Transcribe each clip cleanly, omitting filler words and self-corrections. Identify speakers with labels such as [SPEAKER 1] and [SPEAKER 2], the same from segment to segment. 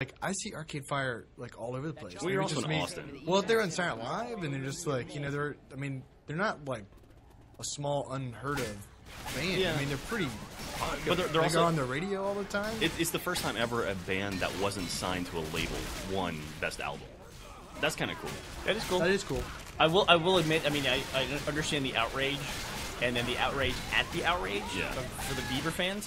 [SPEAKER 1] Like, I see Arcade Fire, like, all over the place.
[SPEAKER 2] Well, you're also in Austin.
[SPEAKER 1] Well, they're in Saturday Night Live, and they're just, like, you know, they're not, like, a small, unheard of band.
[SPEAKER 2] Yeah.
[SPEAKER 1] I mean, they're pretty
[SPEAKER 2] But they're also
[SPEAKER 1] on the radio all the time.
[SPEAKER 2] It's the first time ever a band that wasn't signed to a label won Best Album. That's kind of cool.
[SPEAKER 3] That is cool.
[SPEAKER 1] That is cool.
[SPEAKER 3] I will admit, I mean, I understand the outrage, and then the outrage at the outrage for the Bieber fans.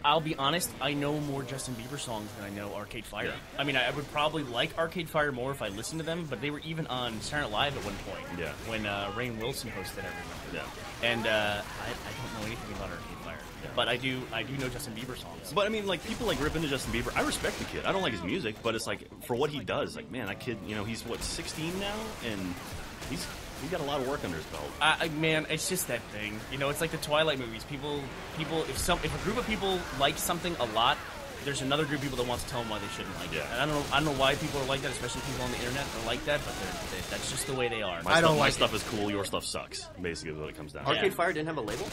[SPEAKER 3] I'll be honest, I know more Justin Bieber songs than I know Arcade Fire.
[SPEAKER 2] Yeah.
[SPEAKER 3] I mean, I would probably like Arcade Fire more if I listened to them, but they were even on Saturday Night Live at one point.
[SPEAKER 2] Yeah.
[SPEAKER 3] When Rainn Wilson hosted everything.
[SPEAKER 2] Yeah.
[SPEAKER 3] And I don't know anything about Arcade Fire. Yeah. But I do know Justin Bieber songs.
[SPEAKER 2] But I mean, like, people like rip into Justin Bieber. I respect the kid. I don't like his music, but it's like, for what he does, like, man, that kid, you know, he's what, 16 now, and he's got a lot of work under his belt.
[SPEAKER 3] Man, it's just that thing. You know, it's like the Twilight movies. People, if a group of people like something a lot, there's another group of people that wants to tell them why they shouldn't like it. And I don't know why people are like that, especially people on the internet are like that, but that's just the way they are.
[SPEAKER 2] My stuff is cool, your stuff sucks, basically is what it comes down to.
[SPEAKER 4] Arcade Fire didn't have a label?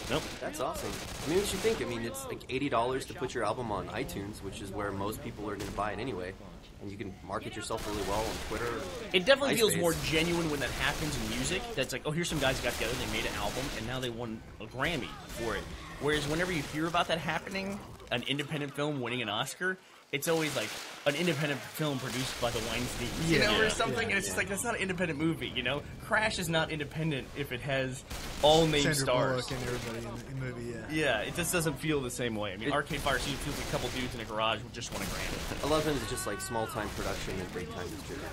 [SPEAKER 2] Nope.
[SPEAKER 4] That's awesome. I mean, what you think? I mean, it's like $80 to put your album on iTunes, which is where most people are going to buy it anyway. And you can market yourself really well on Twitter.
[SPEAKER 3] It definitely feels more genuine when that happens in music. That's like, oh, here's some guys who got together, they made an album, and now they won a Grammy for it. Whereas whenever you hear about that happening, an independent film winning an Oscar, it's always like an independent film produced by the Weinsteins, you know, or something. And it's just like, that's not an independent movie, you know? Crash is not independent if it has all named stars.
[SPEAKER 1] Bullock and everybody in the movie,
[SPEAKER 3] Yeah, it just doesn't feel the same way. I mean, Arcade Fire feels like a couple dudes in a garage who just won a Grammy.
[SPEAKER 4] A lot of times it's just like small-time production and big-time distributor.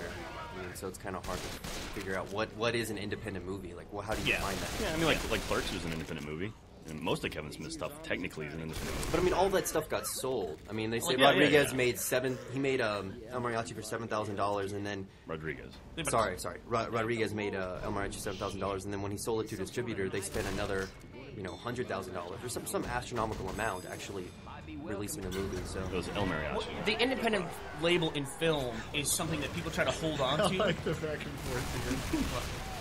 [SPEAKER 4] I mean, so it's kind of hard to figure out what is an independent movie. Like, well, how do you find that?
[SPEAKER 2] Yeah, I mean, like Clerks was an independent movie. And most of Kevin Smith's stuff technically is an independent movie.
[SPEAKER 4] But I mean, all that stuff got sold. I mean, they say Rodriguez made El Mariachi for $7,000, and then
[SPEAKER 2] Rodriguez
[SPEAKER 4] made El Mariachi $7,000, and then when he sold it to a distributor, they spent another, $100,000 or some astronomical amount actually releasing the movie. So
[SPEAKER 2] it was El Mariachi.
[SPEAKER 3] Well, the independent label in film is something that people try to hold on to.
[SPEAKER 1] I like the back and forth here.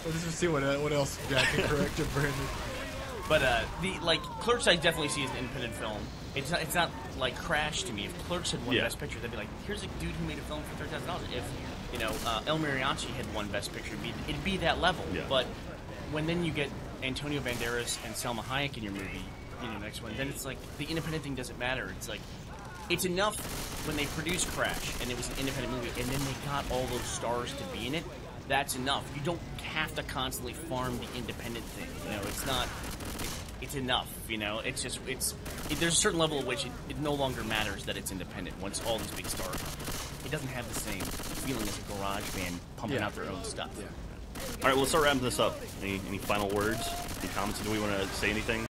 [SPEAKER 1] Let's just see what else Jack can correct it, Brandon.
[SPEAKER 3] But Clerks, I definitely see as an independent film. It's not like Crash to me. If Clerks had won Best Picture, they'd be like, here's a dude who made a film for $30,000. If El Mariachi had won Best Picture, it'd be that level.
[SPEAKER 2] Yeah.
[SPEAKER 3] But when then you get Antonio Banderas and Salma Hayek in your movie, next one, then it's like the independent thing doesn't matter. It's like, it's enough when they produced Crash and it was an independent movie, and then they got all those stars to be in it. That's enough. You don't have to constantly farm the independent thing. It's not. It's enough. It's just there's a certain level at which it no longer matters that it's independent. Once all these big stars, it doesn't have the same feeling as a garage band pumping out their own stuff.
[SPEAKER 2] All right, well, let's start wrapping this up. Any final words? Any comments? Do we want to say anything?